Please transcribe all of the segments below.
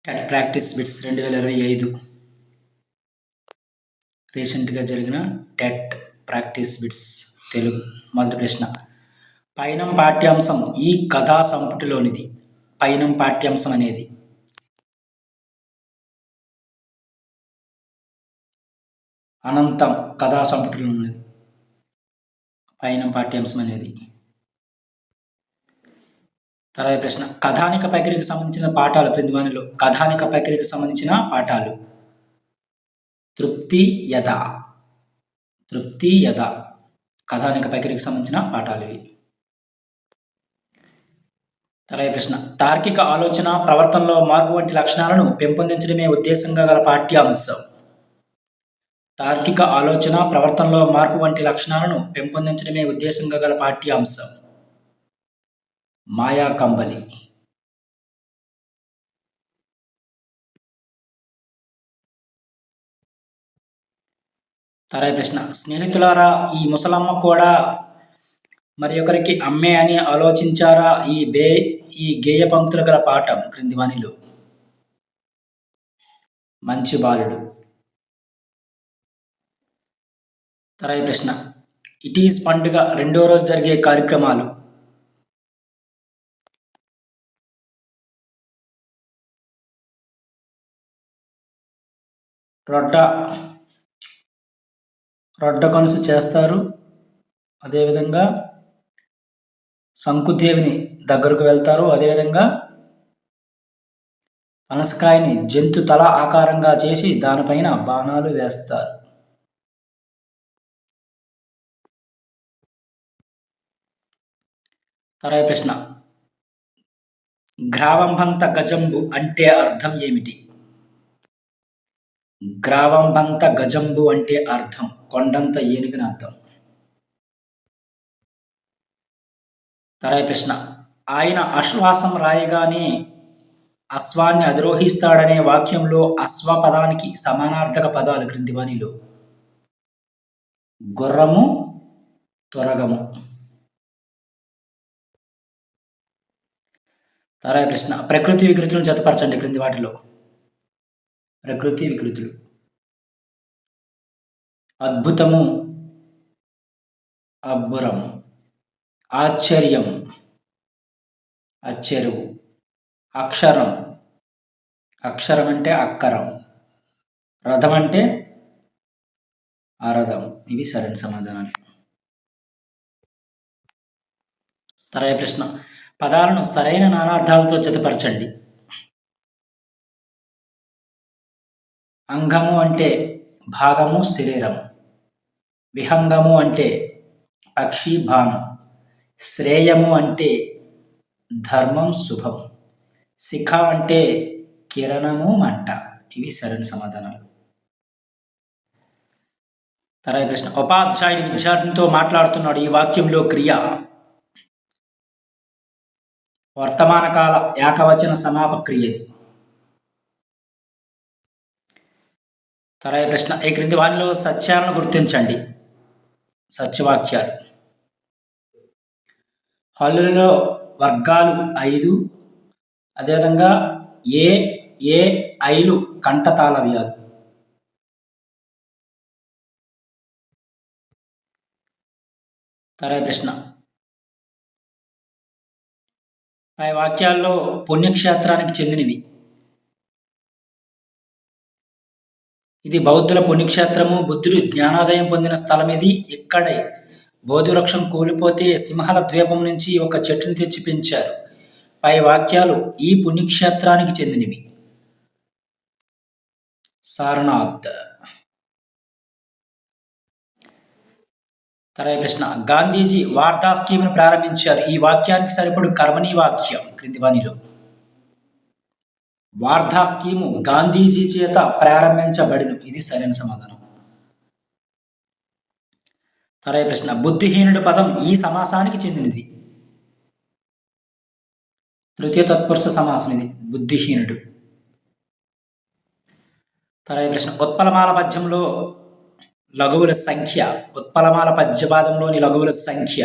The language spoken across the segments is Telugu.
టెట్ ప్రాక్టీస్ బిట్స్ 2025 రీసెంట్గా జరిగిన టెట్ ప్రాక్టీస్ బిట్స్ తెలుగు. మొదటి ప్రశ్న, పైనం పాఠ్యాంశం ఈ కథా సంపుటిలోనిది. పైనం పాఠ్యాంశం అనేది అనంతం కథా సంపుటిలో ఉన్నది. పైనం పాఠ్యాంశం అనేది. తర్వాత ప్రశ్న, కథానిక ప్రక్రియకు సంబంధించిన పాఠాలు క్రింది వానిలో కథానిక ప్రక్రియకు సంబంధించిన పాఠాలు. తృప్తి యథ కథానిక ప్రక్రియకు సంబంధించిన పాఠాలు ఇవి. తర్వాత ప్రశ్న, తార్కిక ఆలోచన ప్రవర్తనలో మార్పు వంటి లక్షణాలను పెంపొందించడమే ఉద్దేశంగా గల పాఠ్యాంశం. తార్కిక ఆలోచన ప్రవర్తనలో మార్పు వంటి లక్షణాలను పెంపొందించడమే ఉద్దేశంగా గల పాఠ్యాంశం. మాయా కంబలి. తర్వాత ప్రశ్న, స్నేహితులారా ఈ ముసలమ్మ కూడా మరి ఒకరికి అమ్మే అని ఆలోచించారా? ఈ గేయ పంక్తులు గల పాఠం క్రింది వానిలో. మంచి బాలుడు. తర్వాత ప్రశ్న, ఇట్ ఈజ్ పండుగ రెండో రోజు జరిగే కార్యక్రమాలు. రొడ్డ కనుసు చేస్తారు. అదేవిధంగా శంకుదేవిని దగ్గరకు వెళ్తారు. అదేవిధంగా పనసకాయని జంతు తల ఆకారంగా చేసి దానిపైన బాణాలు వేస్తారు. తర్వాత ప్రశ్న, గ్రావంబంత గజంబు అంటే అర్థం ఏమిటి? గ్రావంబంత గజంబు అంటే అర్థం కొండంత ఏనుగుని అర్థం. తర్వాత ప్రశ్న, ఆయన అశ్వాసం రాయగానే అశ్వాన్ని అధిరోహిస్తాడనే వాక్యంలో అశ్వ పదానికి సమానార్థక పదాలు క్రింది వానిలో. గుర్రము, తురగము. తర్వాత ప్రశ్న, ప్రకృతి వికృతులను జతపరచండి క్రింది వాటిలో. ప్రకృతి వికృతులు. అద్భుతము, అబ్బురము. ఆశ్చర్యం, అచ్చెరువు. అక్షరం అంటే అక్కరం. రథం అంటే అరథం. ఇవి సరైన సమాధానాలు. తర్వాత ప్రశ్న, పదాలను సరైన నానార్థాలతో జతపరచండి. అంగము అంటే భాగము, శరీరము. విహంగము అంటే పక్షి, బాణం. శ్రేయము అంటే ధర్మం, శుభం. శిఖ అంటే కిరణము, మంట. ఇవి సరైన సమాధానాలు. తర్వాత ప్రశ్న, ఉపాధ్యాయుడు విద్యార్థినితో మాట్లాడుతున్నాడు. ఈ వాక్యంలో క్రియ. వర్తమాన కాల ఏకవచన సమాపక క్రియది. తర్వాత ప్రశ్న, ఈ క్రింది వానిలో సత్యాలను గుర్తించండి. సత్యవాక్యాలు. హల్లులలో వర్గాలు 5. అదేవిధంగా ఏ ఐలు కంఠతాళవ్యాలు. తర్వాత ప్రశ్న, పై వాక్యాల్లో పుణ్యక్షేత్రానికి చెందినవి. ఇది బౌద్ధుల పుణ్యక్షేత్రము. బుద్ధుడు జ్ఞానోదయం పొందిన స్థలం ఇది. ఇక్కడే బోధివృక్షం కూలిపోతే సింహల ద్వీపం నుంచి ఒక చెట్టుని తెచ్చి పెంచారు. పై వాక్యాలు ఈ పుణ్యక్షేత్రానికి చెందినవి. సారనాథ్. తర్వాత ప్రశ్న, గాంధీజీ వార్తా స్కీమ్ను ప్రారంభించారు. ఈ వాక్యానికి సరిపడు కర్మణీ వాక్యం క్రింది వానిలో. వార్తా స్కీము గాంధీజీ చేత ప్రారంభించబడిన. ఇది సరైన సమాధానం. తర్వాత ప్రశ్న, బుద్ధిహీనుడు పదం ఈ సమాసానికి చెందినది. తృతీయ తత్పురుష సమాసం ఇది. బుద్ధిహీనుడు. తర్వాత ప్రశ్న, ఉత్పలమాల పద్యంలో లఘువుల సంఖ్య. ఉత్పలమాల పద్యపాదంలోని లఘువుల సంఖ్య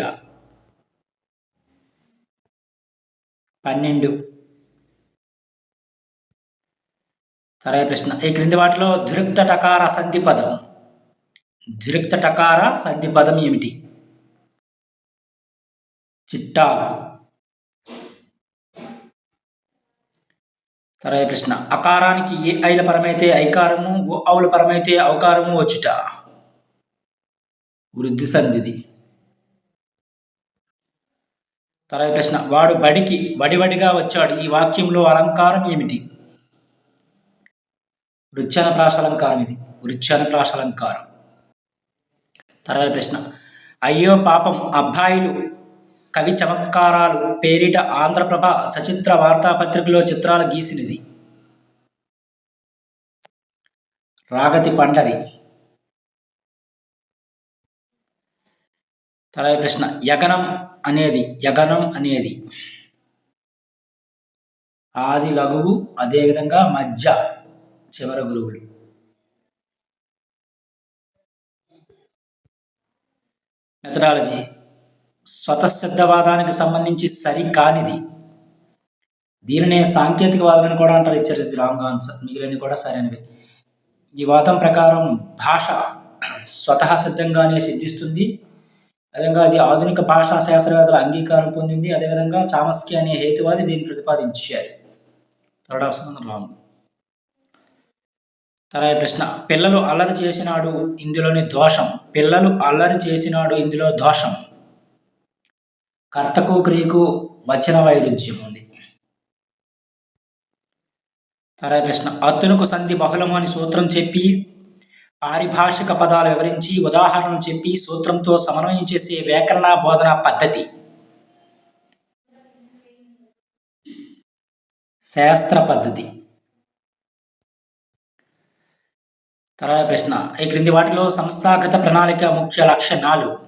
12. తర్వాత ప్రశ్న ఈ క్రింది వాటిలో ద్విరుక్త టకార సంధి పదం ఏమిటి? చిట్టాకు. తర్వాత ప్రశ్న అకారానికి ఏ ఐల పరమైతే ఐకారము, ఓ ఔల పరమైతే ఔకారము వచ్చుట. వృద్ధి సంధిది. తర్వాత ప్రశ్న వాడు బడికి వడివడిగా వచ్చాడు. ఈ వాక్యంలో అలంకారం ఏమిటి? వృచ్చనప్రాశాలంకారం. ఇది వృచ్చనప్రాశాలంకారం. తర్వాత ప్రశ్న అయ్యో పాపం అబ్బాయిలు కవి చమత్కారాలు పేరిట ఆంధ్రప్రభ సచిత్ర వార్తాపత్రికలో చిత్రాలు గీసినది. రాగతి పండరి. తర్వాత ప్రశ్న యగనం అనేది ఆది లఘువు, అదేవిధంగా మధ్య చివర గురువులు. మెథడాలజీ స్వతసిద్ధవాదానికి సంబంధించి సరికానిది. దీనినే సాంకేతికవాదం కూడా అంటారు. ఇచ్చారు రాంగ్ ఆన్సర్, మిగిలినవి కూడా సరైనవి. ఈ వాదం ప్రకారం భాష స్వతహా సిద్ధంగానే సిద్ధిస్తుంది. అదేవిధంగా అది ఆధునిక భాషా శాస్త్రవేత్తల అంగీకారం పొందింది. అదేవిధంగా చామస్కీ అనే హేతువాది దీన్ని ప్రతిపాదించారు. Third option wrong. తర్వాత ప్రశ్న పిల్లలు అల్లరి చేసినాడు ఇందులోని దోషం. ఇందులో దోషం. కర్తకు క్రియకు వచన వైరుధ్యం ఉంది. తర్వాత ప్రశ్న అత్తునకు సంధి బహుళము అని సూత్రం చెప్పి పారిభాషిక పదాలు వివరించి ఉదాహరణలు చెప్పి సూత్రంతో సమన్వయం చేసే వ్యాకరణ బోధన పద్ధతి. శాస్త్ర పద్ధతి. తర్వాత ప్రశ్న ఈ క్రింది వాటిలో సంస్థాగత ప్రణాళిక ముఖ్య లక్షణాలు.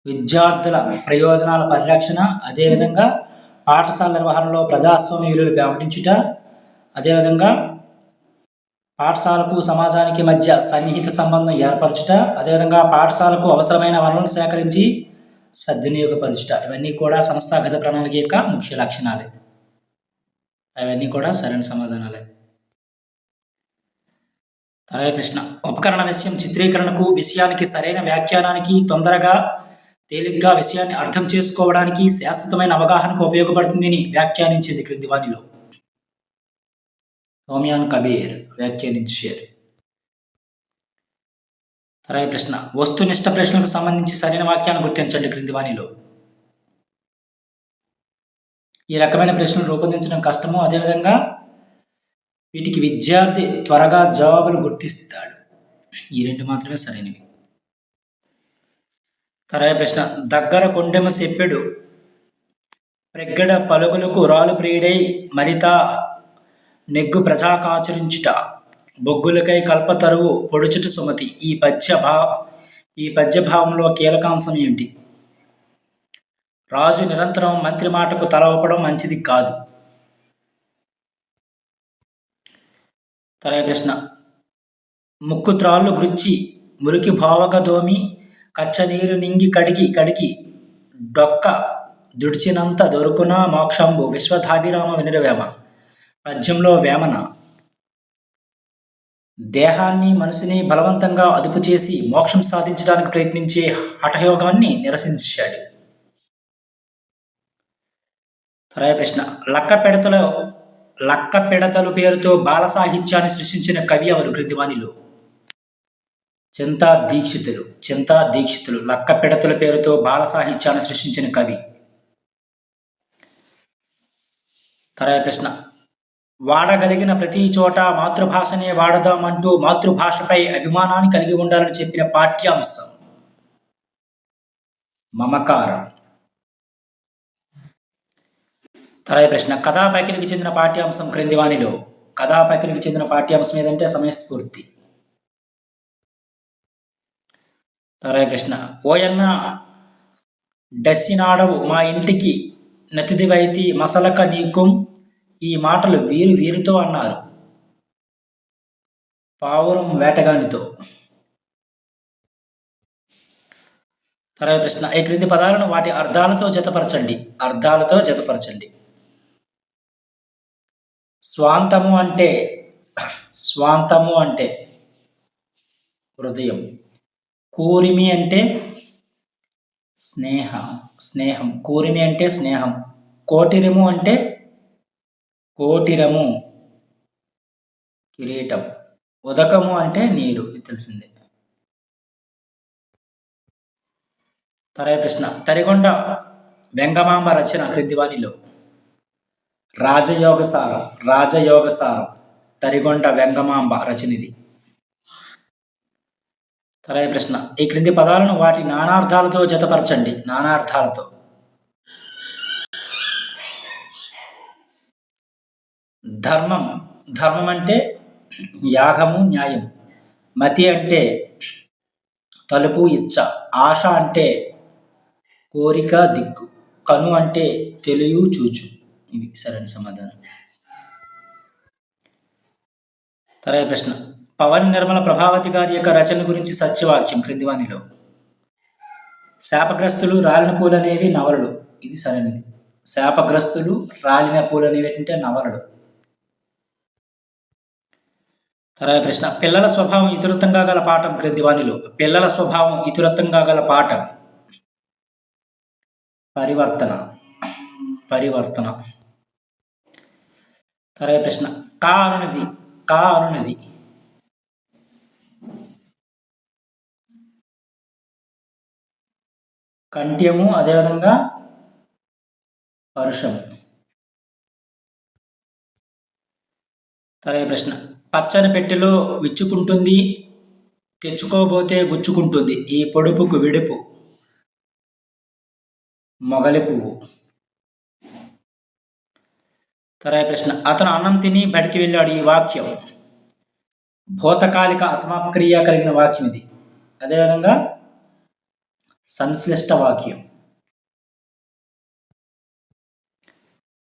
విద్యార్థుల ప్రయోజనాల పరిరక్షణ, అదేవిధంగా పాఠశాల నిర్వహణలో ప్రజాస్వామ్య విలువలు పెంపొందించుట, అదేవిధంగా పాఠశాలకు సమాజానికి మధ్య సన్నిహిత సంబంధం ఏర్పరచుట, అదేవిధంగా పాఠశాలకు అవసరమైన వనరులను సేకరించి సద్వినియోగపరచుట. ఇవన్నీ కూడా సంస్థాగత ప్రణాళిక యొక్క ముఖ్య లక్షణాలే. అవన్నీ కూడా సరైన సమాధానాలే. తర్వాత ప్రశ్న ఉపకరణ విషయం చిత్రీకరణకు, విషయానికి సరైన వ్యాఖ్యానానికి, తొందరగా తేలిగ్గా విషయాన్ని అర్థం చేసుకోవడానికి, శాశ్వతమైన అవగాహనకు ఉపయోగపడుతుందని వ్యాఖ్యానించింది క్రింది వానిలో. హోమియాన్ కబీర్ వ్యాఖ్యానించారు. తర్వాత ప్రశ్న వస్తునిష్ట ప్రశ్నలకు సంబంధించి సరైన వాక్యాన్ని గుర్తించండి క్రింది వానిలో. ఈ రకమైన ప్రశ్నలు రూపొందించడం కష్టము. అదేవిధంగా వీటికి విద్యార్థి త్వరగా జవాబులు గుర్తిస్తాడు. ఈ రెండు మాత్రమే సరైనవి. తర్వాత ప్రశ్న దగ్గర కొండెము చెప్పెడు ప్రగ్గడ పలుగులకు రాలు ప్రియుడై మరిత నెగ్గు ప్రజాకాచరించుట, బొగ్గులకై కల్పతరువు పొడుచుట సుమతి. ఈ పద్యభావంలో కీలకాంశం ఏమిటి? రాజు నిరంతరం మంత్రి మాటకు తల ఊపడం మంచిది కాదు. తర్వాత ప్రశ్న ముక్కు త్రాళ్ళు గృచ్చి మురికి భావక దోమి కచ్చనీరు నింగి కడిగి డొక్క దుడిచినంత దొరుకున మోక్షంబు విశ్వధాభిరామ వినిరవేమ. పద్యంలో వేమన దేహాన్ని మనసుని బలవంతంగా అదుపు చేసి మోక్షం సాధించడానికి ప్రయత్నించే హఠయోగాన్ని నిరసించాడు. తర్వాత ప్రశ్న లక్క పెడతలు పేరుతో బాల సాహిత్యాన్ని సృష్టించిన కవి ఎవరు క్రింది వానిలో? చింతా దీక్షితులు లక్క పెడతల పేరుతో బాల సాహిత్యాన్ని సృష్టించిన కవి. తర్వాత ప్రశ్న వాడగలిగిన ప్రతి చోట మాతృభాషనే వాడదామంటూ మాతృభాషపై అభిమానాన్ని కలిగి ఉండాలని చెప్పిన పాఠ్యాంశం మమకారం. తర్వాత ప్రశ్న కథాపైకిరికి చెందిన పాఠ్యాంశం క్రింది వానిలో. కథాపైకిరికి చెందిన పాఠ్యాంశం ఏదంటే సమయస్ఫూర్తి. తర్వాత ప్రశ్న ఓయన్న డస్సినాడవు మా ఇంటికి నతిదివైతి మసలక నీకుం. ఈ మాటలు వీరితో అన్నారు. పావురం వేటగానితో. తర్వాత ప్రశ్న, ఈ క్రింది పదాలను వాటి అర్థాలతో జతపరచండి. అర్థాలతో జతపరచండి. స్వాంతము అంటే స్వాంతము అంటే హృదయం. కూరిమి అంటే స్నేహం. కూరిమి అంటే స్నేహం. కోటిరము అంటే కోటిరము కిరీటం. ఉదకము అంటే నీరు, ఇది తెలిసిందే. తర్వాత ప్రశ్న, తరిగొండ వెంగమాంబ రచన క్రిందివానిలో రాజయోగసారం తరిగొండ వెంగమాంబ రచనిది. తర్వాత ప్రశ్న, ఈ క్రింది పదాలను వాటి నానార్థాలతో జతపరచండి. నానార్థాలతో. ధర్మం అంటే యాగము, న్యాయం. మతి అంటే తలుపు, ఇచ్చ. ఆశ అంటే కోరిక, దిక్కు. కను అంటే తెలియ, చూచు. ఇవి సరైన సమాధానం. తర్వాత ప్రశ్న, పవన్ నిర్మల ప్రభావతి గారి యొక్క రచన గురించి సత్యవాక్యం క్రిందివానిలో శాపగ్రస్తులు, రాలిన పూలనేవి నవలలు. ఇది సరైనది. శాపగ్రస్తులు, రాలిన పూలనేవి అంటే నవలలు. తర్వాత ప్రశ్న, పిల్లల స్వభావం ఇతివృత్తంగా గల పాఠం క్రిందివానిలో పిల్లల స్వభావం ఇతివృత్తంగా గల పాఠం పరివర్తన. తర్వాత ప్రశ్న, కా అనునది కంఠ్యము, అదేవిధంగా పరుషము. తర్వాత ప్రశ్న, పచ్చని పెట్టెలో విచ్చుకుంటుంది, తెచ్చుకోబోతే గుచ్చుకుంటుంది. ఈ పొడుపుకు విడుపు మొగలి పువ్వు. తర్వాత ప్రశ్న, అతను అన్నం తిని బయటికి వెళ్ళాడు. ఈ వాక్యం భూతకాలిక అసమాప్క్రియ కలిగిన వాక్యం ఇది. అదేవిధంగా సంశ్లిష్ట వాక్యం.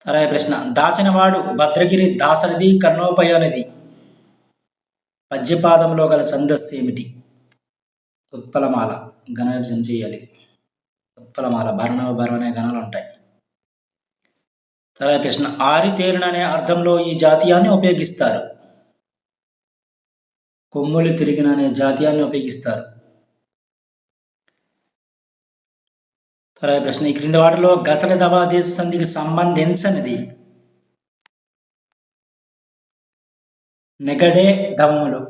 తర్వాత ప్రశ్న, దాచనవాడు భద్రగిరి దాసరిది కర్ణోపయోనిది. పద్యపాదంలో గల ఛందస్సు ఏమిటి? ఉత్పలమాల. ఘన విభజన చేయాలి. ఉత్పలమాల భరణనే గణాలు ఉంటాయి. తర్వాత ప్రశ్న, ఆరితేరుననే అర్థంలో ఈ జాతీయాన్ని ఉపయోగిస్తారు. కొమ్ములు తిరిగిన అనే జాతీయాన్ని ఉపయోగిస్తారు. తర్వాత ప్రశ్న, ఈ క్రింది వాటిలో గసల దవాదేశ సంధికి సంబంధించనిది నెగడే ధమములు.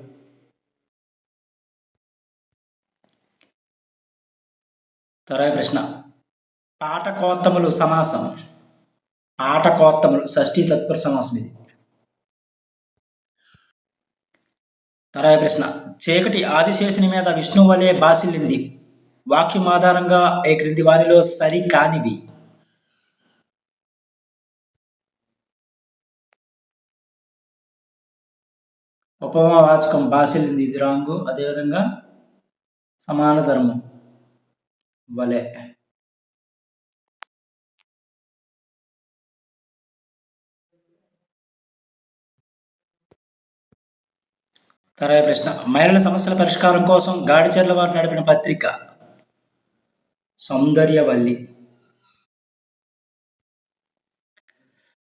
తర్వాత ప్రశ్న, పాటకోత్తములు సమాసం. పాటకోత్తములు షష్ఠీ తత్పురుష సమాసం ఇది. తర్వాత ప్రశ్న, చీకటి ఆదిశేషుని మీద విష్ణువు వలె బాసిల్లింది. వాక్యం ఆధారంగా ఈ క్రింది వానిలో సరి కానివి. ఉపమావాచకం బాసిల్లింది, ఇది రాంగు. అదేవిధంగా సమాన ధర్మం వలె. తర్వాత ప్రశ్న, మహిళల సమస్యల పరిష్కారం కోసం గాడిచెర్ల వారు నడిపిన పత్రిక సౌందర్యవల్లి.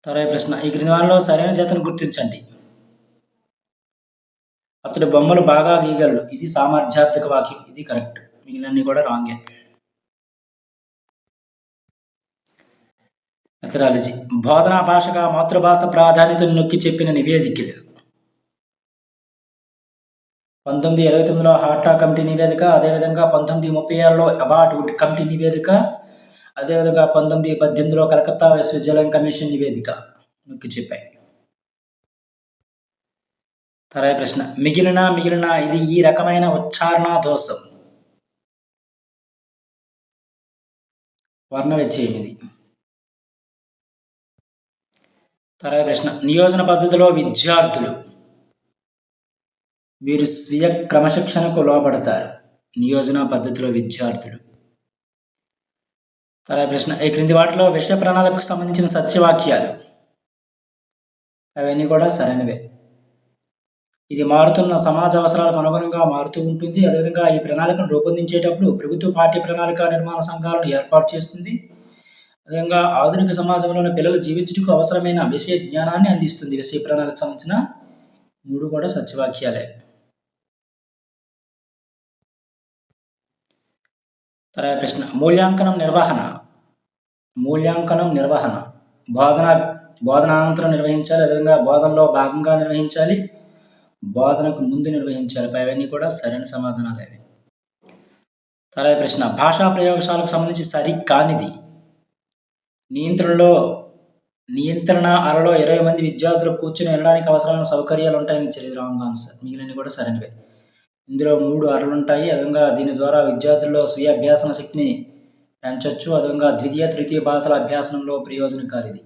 తర్వాత ప్రశ్న, ఈ క్రింది వానిలో సరైన జతను గుర్తించండి. అతడు బొమ్మలు బాగా గీయగలడు. ఇది సామర్థ్యార్థక వాక్యం, ఇది కరెక్ట్. మిగిలినన్ని కూడా రాంగే. మెథడాలజీ, బోధనా భాషగా మాతృభాష ప్రాధాన్యతను నొక్కి చెప్పిన నివేదికలు 1929లో హాటా కమిటీ నివేదిక, అదేవిధంగా 1936లో అబాట్ వుడ్ కమిటీ నివేదిక, అదేవిధంగా 1918లో కలకత్తా విశ్వవిద్యాలయం కమిషన్ నివేదిక నొక్కి చెప్పాయి. తర్వాత ప్రశ్న, మిగిలిన ఇది ఈ రకమైన ఉచ్చారణ దోషం. వర్ణ వ్యత్యయం ఇది. తర్వాత ప్రశ్న, నియోజన పద్ధతిలో విద్యార్థులు వీరు స్వీయ క్రమశిక్షణకు లోబడతారు. నియోజన పద్ధతిలో విద్యార్థులు. తర్వాత ప్రశ్న, ఈ క్రింది వాటిలో విషయ ప్రణాళికకు సంబంధించిన సత్యవాక్యాలు అవన్నీ కూడా సరైనవే. ఇది మారుతున్న సమాజ అవసరాలకు అనుగుణంగా మారుతూ ఉంటుంది. అదేవిధంగా ఈ ప్రణాళికను రూపొందించేటప్పుడు ప్రభుత్వ పాఠ్య ప్రణాళిక నిర్మాణ సంఘాలను ఏర్పాటు చేస్తుంది. అదేవిధంగా ఆధునిక సమాజంలోని పిల్లలు జీవించుటకు అవసరమైన విషయ జ్ఞానాన్ని అందిస్తుంది. విషయ ప్రణాళికకు సంబంధించిన 3 కూడా సత్యవాక్యాలే. తర్వాత ప్రశ్న మూల్యాంకనం నిర్వహణ. మూల్యాంకనం నిర్వహణ బోధనానంతరం నిర్వహించాలి. అదేవిధంగా బోధనలో భాగంగా నిర్వహించాలి, బోధనకు ముందు నిర్వహించాలి. అవన్నీ కూడా సరైన సమాధానాలు అవి. తర్వాత ప్రశ్న భాషా ప్రయోగశాలకు సంబంధించి సరికానిది. నియంత్రణ అరలో 20 మంది విద్యార్థులు కూర్చొని వెళ్ళడానికి అవసరమైన సౌకర్యాలు ఉంటాయని ఇచ్చారు. ఇది రాంగ్ ఆన్సర్. మిగిలినవి కూడా సరైనవే. ఇందులో 3 అరలు ఉంటాయి. అదేవిధంగా దీని ద్వారా విద్యార్థుల్లో స్వీయ అభ్యాసన శక్తిని పెంచవచ్చు. అదేవిధంగా ద్వితీయ తృతీయ భాషల అభ్యాసనంలో ప్రయోజనకారిది.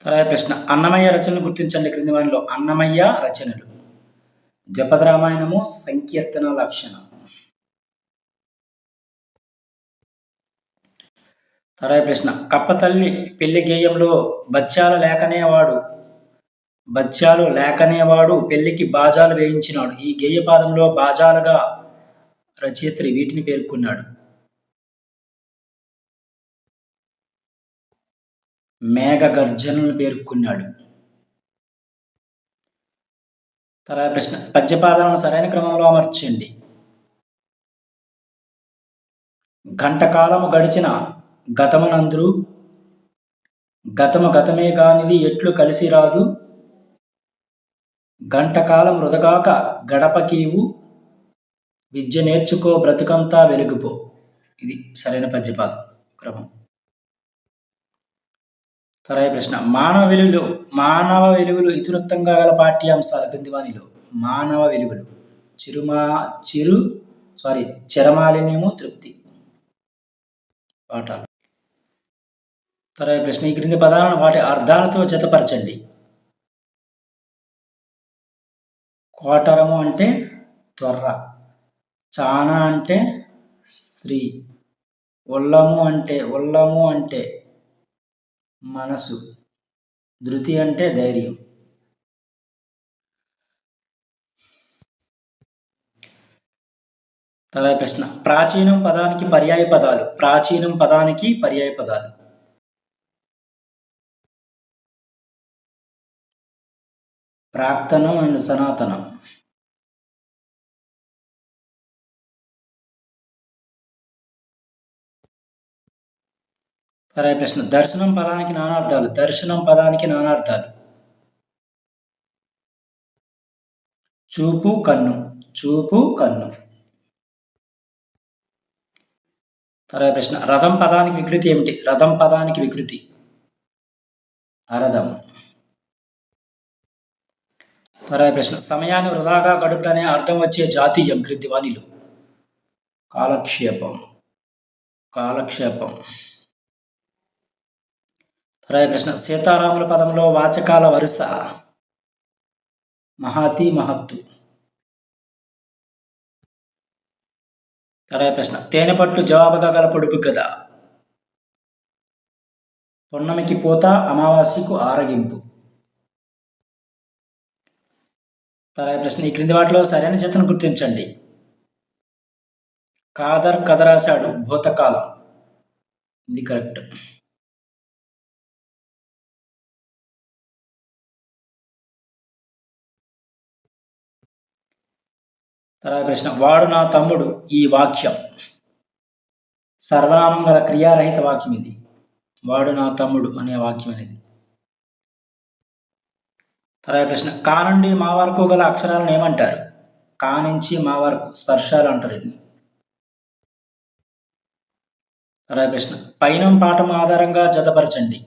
తర్వాత ప్రశ్న అన్నమయ్య రచనలు గుర్తించండి. క్రింది వారిలో అన్నమయ్య రచనలు ద్విపద రామాయణము, సంకీర్తన లక్షణం. తర్వాత ప్రశ్న కప్పతల్లి పెళ్లి గేయంలో బత్యాలు లేకనేవాడు పెళ్లికి బాజాలు వేయించినాడు. ఈ గేయపాదంలో బాజాలుగా రచయిత్రి వీటిని పేర్కొన్నాడు. మేఘ గర్జనలను పేర్కొన్నాడు. తర్వాత ప్రశ్న పద్యపాదాలను సరైన క్రమంలో అమర్చండి. గంటకాలము గడిచిన గతమునందరూ గతమే గానిది ఎట్లు కలిసి రాదు, గంటకాలం వృధగాక గడపకీవు, విద్య నేర్చుకో బ్రతుకంతా వెలుగుపో. ఇది సరైన పద్యపాదం క్రమం. తర్వాత ప్రశ్న మానవ విలువలు ఇతివృత్తంగా గల పాఠ్యాంశాలు క్రింది వానిలో. మానవ విలువలు చరమాలిన్యము, తృప్తి పాఠాలు. తర్వాత ప్రశ్న ఈ క్రింది పదాలను వాటి అర్థాలతో జతపరచండి. కోటరము అంటే త్వర, చాన అంటే స్త్రీ, ఒల్లము అంటే మనసు, ధృతి అంటే ధైర్యం. తర్వాత ప్రశ్న ప్రాచీనం పదానికి పర్యాయ పదాలు. ప్రాక్తనం అండ్ సనాతనం. తర్వాత ప్రశ్న దర్శనం పదానికి నానార్థాలు. చూపు కన్ను. తర్వాత ప్రశ్న రథం పదానికి వికృతి ఏమిటి. అరథం. తర్వాత ప్రశ్న సమయాన్ని వృధాగా గడుపుటనే అర్థం వచ్చే జాతీయం క్రింది వానిలో. కాలక్షేపం. తర్వాత ప్రశ్న సీతారాముల పదంలో వాచకాల వరుస. మహాతి, మహత్తు. తర్వాత ప్రశ్న తేనెపట్టు జవాబుగా గల పొడుపు గద. పొన్నమికి పోత, అమావాస్యకు ఆరగింపు. తర్వాత ప్రశ్న ఈ క్రింది వాటిలో సరైన జతను గుర్తించండి. కాదర్ కథ రాశాడు, భూతకాలం. ఇది కరెక్ట్. తర్వాత ప్రశ్న వాడు నా తమ్ముడు. ఈ వాక్యం సర్వనామం గల క్రియారహిత వాక్యం. ఇది వాడు నా తమ్ముడు అనే వాక్యం అనేది. తర్వాత ప్రశ్న కా నుండి మా వరకు గల అక్షరాలను ఏమంటారు. కా నుంచి మా వరకు స్పర్శాలు అంటారు వీటిని. తర్వాత ప్రశ్న పైనం పాఠం ఆధారంగా జతపరచండి.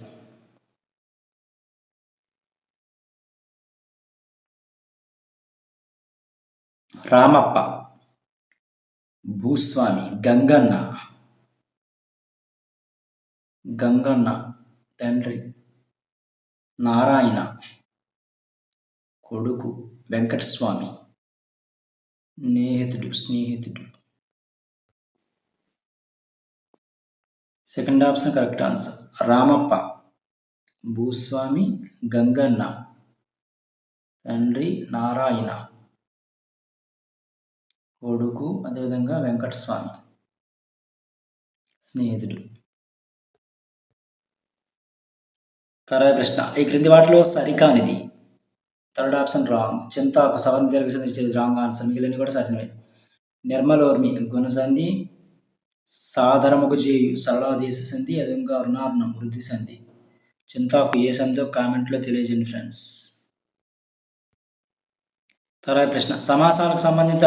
రామప్ప, భూస్వామి, గంగన్న తండ్రి, నారాయణ కొడుకు, వెంకటస్వామి స్నేహితుడు. Second option correct answer. Ramappa, భూస్వామి, గంగన్న తండ్రి నారాయణ, కొడుకు అదేవిధంగా వెంకటస్వామి, స్నేహితుడు. తర్వాత ప్రశ్న, ఈ క్రింది వాటిలో సరికానిది. Third option wrong. చింతాకు సవర్ణ దీర్ఘ సంధి రాంగ్ ఆన్సర్. మిగిలిన కూడా సరైనవే. నిర్మలోర్మి గుణసంధి, సాధారముకు చేయు సరళాదేశ సంధి, అదేవిధంగా అరుణార్ణం వృద్ధి సంధి. చింతాకు ఏ సంధితో కామెంట్లో తెలియజేయండి ఫ్రెండ్స్. తర్వాత ప్రశ్న, సమాసాలకు సంబంధిత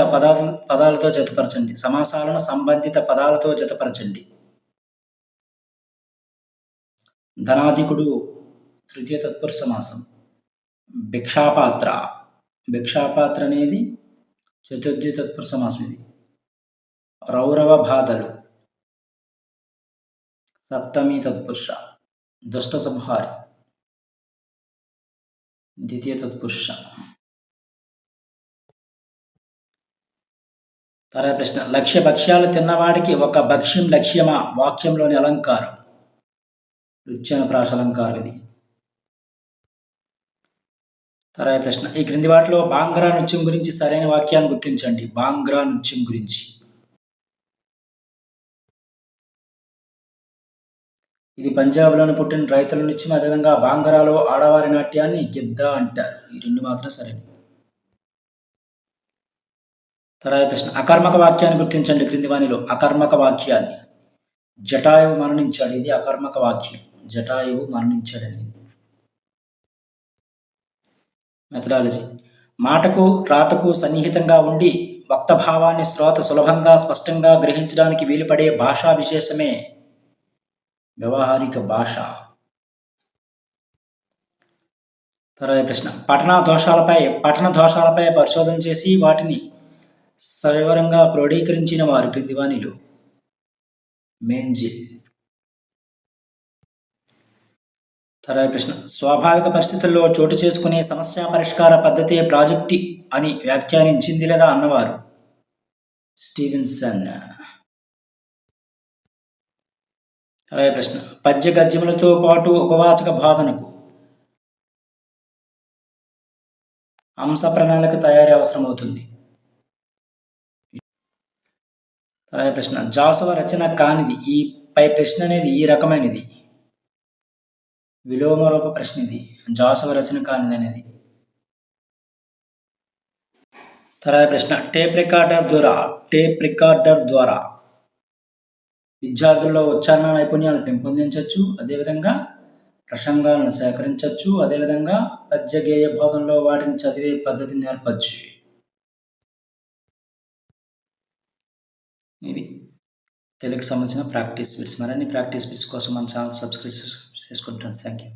పదాలతో జతపరచండి. సమాసాలను సంబంధిత పదాలతో జతపరచండి. ధనాధికుడు తృతీయ తత్పురుష సమాసం. భిక్షాపాత్ర, భిక్షాపాత్ర అనేది చతుర్థి తత్పురుష సమాసం. ఇది రౌరవ బాధలు సప్తమి తత్పురుష. దుష్ట సంహారి ద్వితీయ తత్పురుష. తర్వాత ప్రశ్న, లక్ష్య భక్ష్యాలు తిన్నవాడికి ఒక భక్ష్యం లక్ష్యమా వాక్యంలోని అలంకారం. రుచ్యన ప్రాస అలంకారం ఇది. తర్వాత ప్రశ్న, ఈ క్రింది వాటిలో బాంగ్రా నృత్యం గురించి సరైన వాక్యాన్ని గుర్తించండి. బాంగ్రా నృత్యం గురించి. ఇది పంజాబ్లోని పుట్టిన రైతుల నృత్యం. అదేవిధంగా బాంగ్రాలో ఆడవారి నాట్యాన్ని గిద్దా అంటారు. ఈ రెండు మాత్రం సరైన. తర్వాత ప్రశ్న, అకర్మక వాక్యాన్ని గుర్తించండి. క్రింది వానిలో అకర్మక వాక్యాన్ని. జటాయువు మరణించాడు, ఇది అకర్మక వాక్యం. జటాయువు మరణించాడు అనేది. మెథడాలజీ, మాటకు రాతకు సన్నిహితంగా ఉండి వక్త భావాన్ని శ్రోత సులభంగా స్పష్టంగా గ్రహించడానికి వీలుపడే భాషా విశేషమే వ్యవహారిక భాష. తర్వాత ప్రశ్న, పఠన దోషాలపై పరిశోధన చేసి వాటిని సవివరంగా క్రోడీకరించిన వారు క్రింది వానిలో. మేంజిల్. తర్వాత ప్రశ్న, స్వాభావిక పరిస్థితుల్లో చోటు చేసుకునే సమస్య పరిష్కార పద్ధతి ప్రాజెక్ట్ అని వ్యాఖ్యానించింది లేదా అన్నవారు. స్టీవెన్సన్. తర్వాత ప్రశ్న, పద్య గద్యములతో పాటు ఉపవాచక బోధనకు అంశ ప్రణాళిక తయారీ అవసరమవుతుంది. తర్వాత ప్రశ్న, జాసవ రచన కానిది. ఈ పై ప్రశ్న అనేది ఈ రకమైనది. విలోమరూప ప్రశ్న ఇది. జాసవ రచన కానిది అనేది. తర్వాత ప్రశ్న, టేప్ రికార్డర్ ద్వారా విద్యార్థుల్లో ఉచ్చారణ నైపుణ్యాలను పెంపొందించవచ్చు. అదేవిధంగా ప్రసంగాలను సేకరించవచ్చు. అదేవిధంగా పద్య గేయ బోధనలో వాటిని చదివే పద్ధతిని నేర్పచ్చు. ఇవి తెలుగుకి సంబంధించిన ప్రాక్టీస్ బిట్స్. మరిన్ని ప్రాక్టీస్ బిట్స్ కోసం మన ఛానల్ సబ్స్క్రైబ్ చేసుకుంటాను. Thank you.